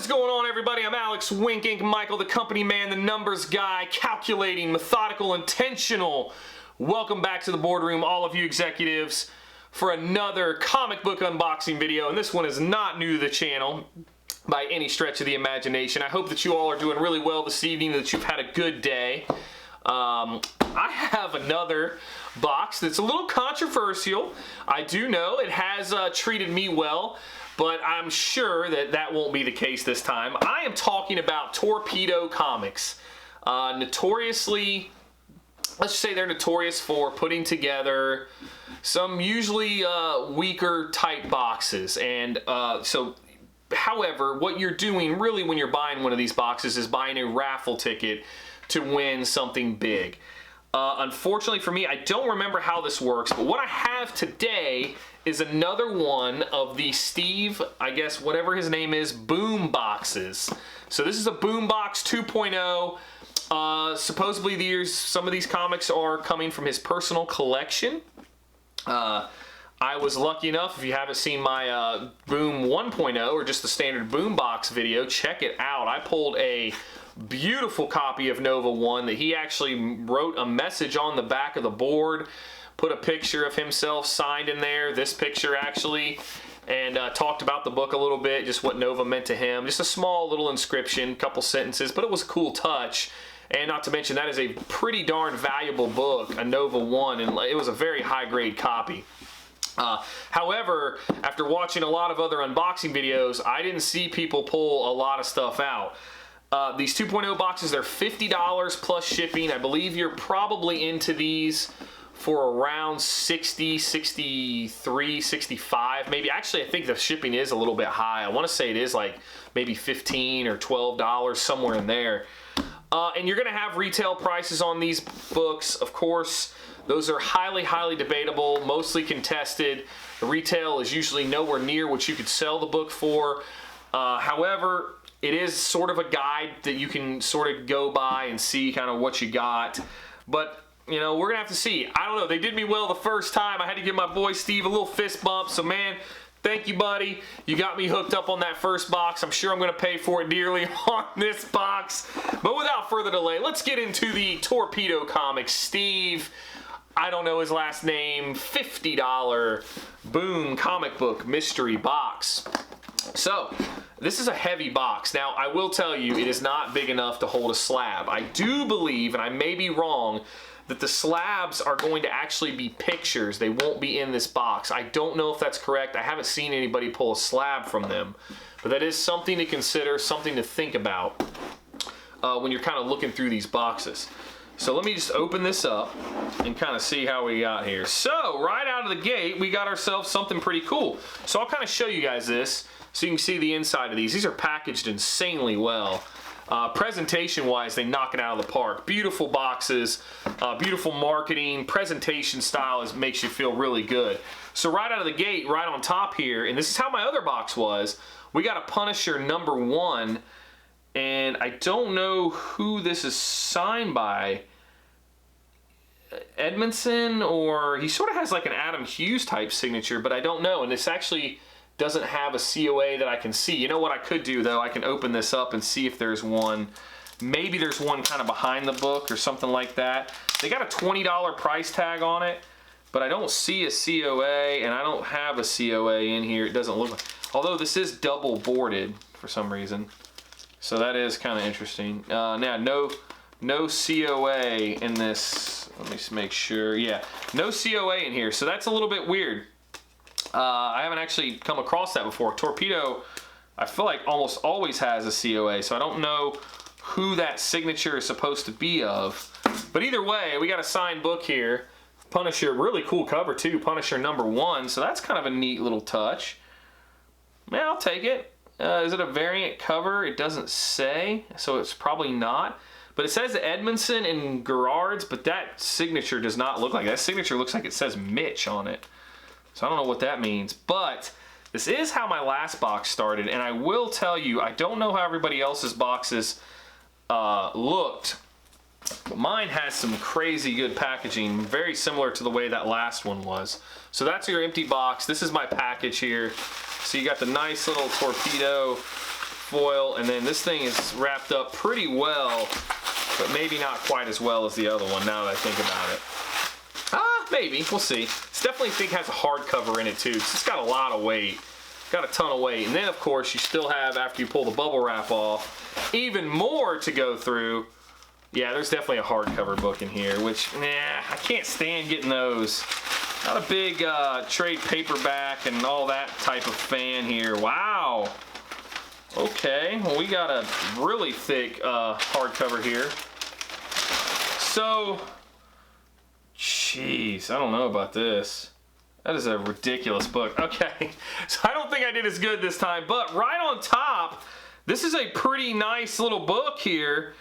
going on, everybody? I'm Alex Wink Ink Michael, the company man, the numbers guy, calculating, methodical, intentional. Welcome back to the boardroom, all of you executives, for another comic book unboxing video. And this one is not new to the channel by any stretch of the imagination. I hope that you all are doing really well this evening, that you've had a good day. I have another box that's a little controversial. I do know it has treated me well, but I'm sure that that won't be the case this time. I am talking about Torpedo comics. Notoriously, let's just say they're notorious for putting together some usually weaker type boxes. And however, what you're doing really when you're buying one of these boxes is buying a raffle ticket to win something big. Unfortunately for me, I don't remember how this works, but what I have today is another one of the Steve, I guess whatever his name is, boom boxes. So this is a boom box 2.0. Supposedly some of these comics are coming from his personal collection. I was lucky enough, if you haven't seen my Boom 1.0 or just the standard boom box video, check it out. I pulled a beautiful copy of Nova 1 that he actually wrote a message on the back of the board, put a picture of himself signed in there, this picture actually, and talked about the book a little bit, just what Nova meant to him. Just a small little inscription, couple sentences, but it was a cool touch. And not to mention, that is a pretty darn valuable book, a Nova 1, and it was a very high-grade copy. However, after watching a lot of other unboxing videos, I didn't see people pull a lot of stuff out. These 2.0 boxes, they're $50 plus shipping. I believe you're probably into these for around 60, 63, 65 maybe. Actually, I think the shipping is a little bit high. I want to say it is like maybe $15 or $12, somewhere in there. And you're going to have retail prices on these books. Of course, those are highly, highly debatable, mostly contested. The retail is usually nowhere near what you could sell the book for. However, it is sort of a guide that you can sort of go by and see kind of what you got. But, you know, we're going to have to see. I don't know. They did me well the first time. I had to give my boy Steve a little fist bump. So, man, thank you, buddy. You got me hooked up on that first box. I'm sure I'm going to pay for it dearly on this box. But without further delay, let's get into the Torpedo comics. Steve, I don't know his last name, $50 Boom comic book mystery box. So, this is a heavy box. Now, I will tell you, it is not big enough to hold a slab. I do believe, and I may be wrong, that the slabs are going to actually be pictures. They won't be in this box. I don't know if that's correct. I haven't seen anybody pull a slab from them. But that is something to consider, something to think about when you're kind of looking through these boxes. So let me just open this up and kind of see how we got here. So, right out of the gate, we got ourselves something pretty cool. So I'll kind of show you guys this so you can see the inside of these. These are packaged insanely well. Presentation-wise, they knock it out of the park. Beautiful boxes, beautiful marketing, presentation style makes you feel really good. So right out of the gate, right on top here, and this is how my other box was, we got a Punisher number 1, and I don't know who this is signed by. Edmondson, or he sort of has like an Adam Hughes type signature, but I don't know, and this actually doesn't have a COA that I can see. You know what I could do though? I can open this up and see if there's one. Maybe there's one kind of behind the book or something like that. They got a $20 price tag on it, but I don't see a COA, and I don't have a COA in here. It doesn't look like, although this is double boarded for some reason. So that is kind of interesting. Now, no COA in this. Let me just make sure. Yeah, no COA in here. So that's a little bit weird. I haven't actually come across that before. Torpedo, I feel like almost always has a COA, so I don't know who that signature is supposed to be of. But either way, we got a signed book here. Punisher, really cool cover too. Punisher number 1, so that's kind of a neat little touch. Man, I'll take it. Is it a variant cover? It doesn't say, so it's probably not. But it says Edmondson and Gerards, but that signature does not look like that. That signature looks like it says Mitch on it. So I don't know what that means, but this is how my last box started, and I will tell you, I don't know how everybody else's boxes looked, but mine has some crazy good packaging, very similar to the way that last one was. So that's your empty box. This is my package here. So you got the nice little Torpedo foil, and then this thing is wrapped up pretty well, but maybe not quite as well as the other one now that I think about it. Maybe, we'll see. It's definitely think has a hardcover in it too. It's got a lot of weight, got a ton of weight. And then of course you still have, after you pull the bubble wrap off, even more to go through. Yeah, there's definitely a hardcover book in here, which, nah, I can't stand getting those. Not a big trade paperback and all that type of fan here. Wow. Okay, well we got a really thick hardcover here. So, jeez, I don't know about this. That is a ridiculous book. Okay, so I don't think I did as good this time, but right on top, this is a pretty nice little book here.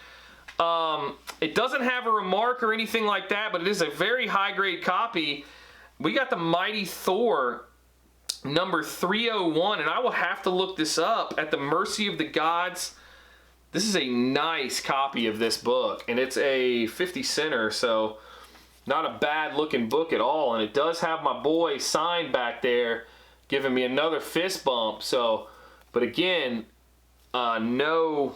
It doesn't have a remark or anything like that, but it is a very high-grade copy. We got the Mighty Thor number 301, and I will have to look this up. At the Mercy of the Gods. This is a nice copy of this book, and it's a 50-center, so not a bad looking book at all. And it does have my boy signed back there, giving me another fist bump. So, but again, no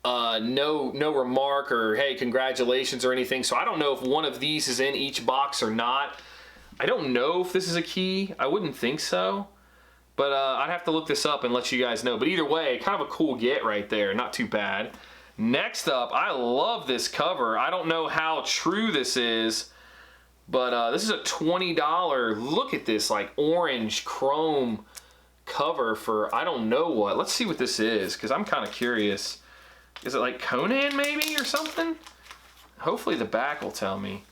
remark or hey, congratulations or anything. So I don't know if one of these is in each box or not. I don't know if this is a key. I wouldn't think so. But I'd have to look this up and let you guys know. But either way, kind of a cool get right there. Not too bad. Next up, I love this cover. I don't know how true this is, but this is a $20. Look at this, like orange chrome cover for I don't know what. Let's see what this is, because I'm kind of curious. Is it like Conan maybe or something? Hopefully the back will tell me.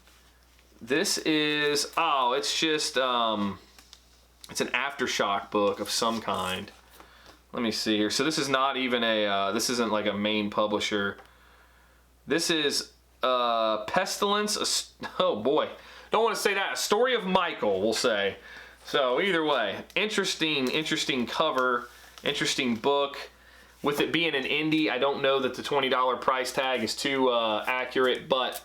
This is, oh, it's just, it's an Aftershock book of some kind. Let me see here. So this is not even a, this isn't like a main publisher. This is Pestilence, oh boy. Don't want to say that. A Story of Michael, we'll say. So either way, interesting cover, interesting book. With it being an indie, I don't know that the $20 price tag is too accurate, but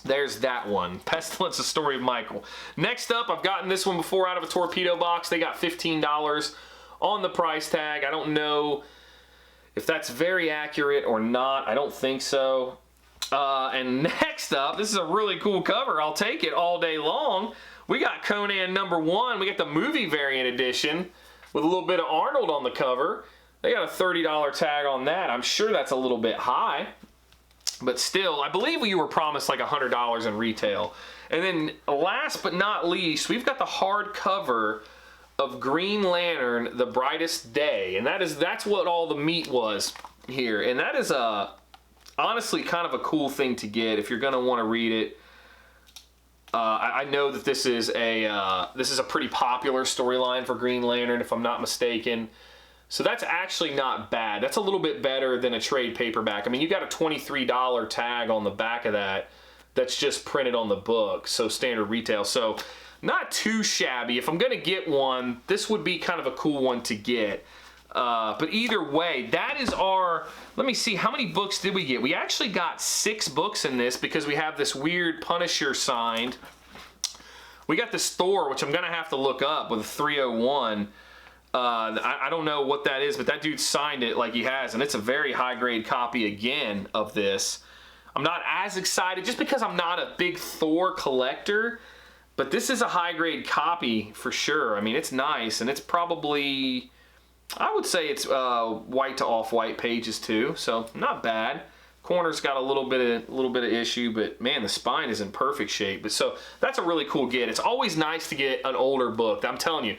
there's that one. Pestilence, A Story of Michael. Next up, I've gotten this one before out of a Torpedo box. They got $15 on the price tag. I don't know if that's very accurate or not. I don't think so. And next up, this is a really cool cover. I'll take it all day long. We got Conan number 1. We got the movie variant edition with a little bit of Arnold on the cover. They got a $30 tag on that. I'm sure that's a little bit high. But still, I believe you were promised like $100 in retail. And then last but not least, we've got the hardcover of Green Lantern, The Brightest Day. And that's what all the meat was here. And that is honestly kind of a cool thing to get if you're going to want to read it. I know that this is a pretty popular storyline for Green Lantern, if I'm not mistaken. So that's actually not bad. That's a little bit better than a trade paperback. I mean, you got a $23 tag on the back of that that's just printed on the book, so standard retail. So not too shabby. If I'm going to get one, this would be kind of a cool one to get. But either way, that is our, let me see, how many books did we get? We actually got 6 books in this because we have this weird Punisher signed. We got this Thor, which I'm going to have to look up, with a 301. I don't know what that is, but that dude signed it like he has, and it's a very high-grade copy again of this. I'm not as excited just because I'm not a big Thor collector, but this is a high-grade copy for sure. I mean, it's nice, and it's probably, I would say it's white to off-white pages too, so not bad. Corner's got a little bit of issue, but man, the spine is in perfect shape. But so that's a really cool get. It's always nice to get an older book. I'm telling you,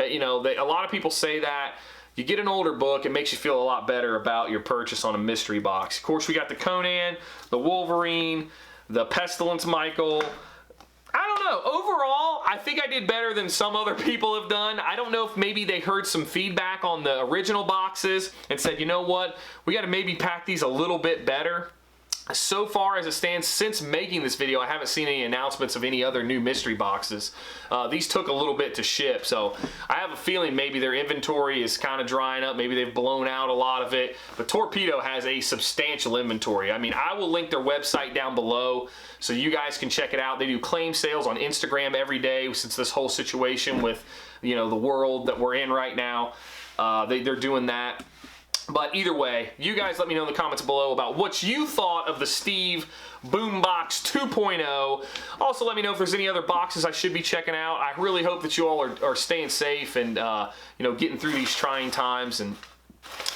you know, a lot of people say that you get an older book, it makes you feel a lot better about your purchase on a mystery box. Of course, we got the Conan, the Wolverine, the Pestilence Michael. I don't know. Overall, I think I did better than some other people have done. I don't know if maybe they heard some feedback on the original boxes and said, you know what, we got to maybe pack these a little bit better. So far as it stands, since making this video, I haven't seen any announcements of any other new mystery boxes. These took a little bit to ship, so I have a feeling maybe their inventory is kind of drying up. Maybe they've blown out a lot of it. But Torpedo has a substantial inventory. I mean, I will link their website down below so you guys can check it out. They do claim sales on Instagram every day since this whole situation with, you know, the world that we're in right now. They're doing that. But either way, you guys let me know in the comments below about what you thought of the Steve Boombox 2.0. Also, let me know if there's any other boxes I should be checking out. I really hope that you all are staying safe and you know, getting through these trying times. And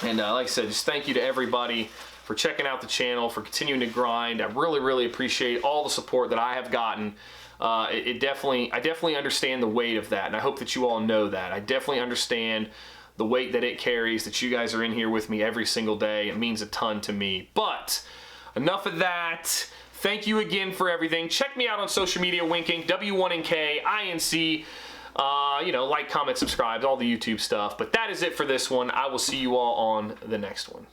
like I said, just thank you to everybody for checking out the channel, for continuing to grind. I really appreciate all the support that I have gotten. I definitely understand the weight of that, and I hope that you all know that. I definitely understand the weight that it carries, that you guys are in here with me every single day. It means a ton to me. But enough of that. Thank you again for everything. Check me out on social media, Winking, W1NK, INC. You know, like, comment, subscribe, all the YouTube stuff. But that is it for this one. I will see you all on the next one.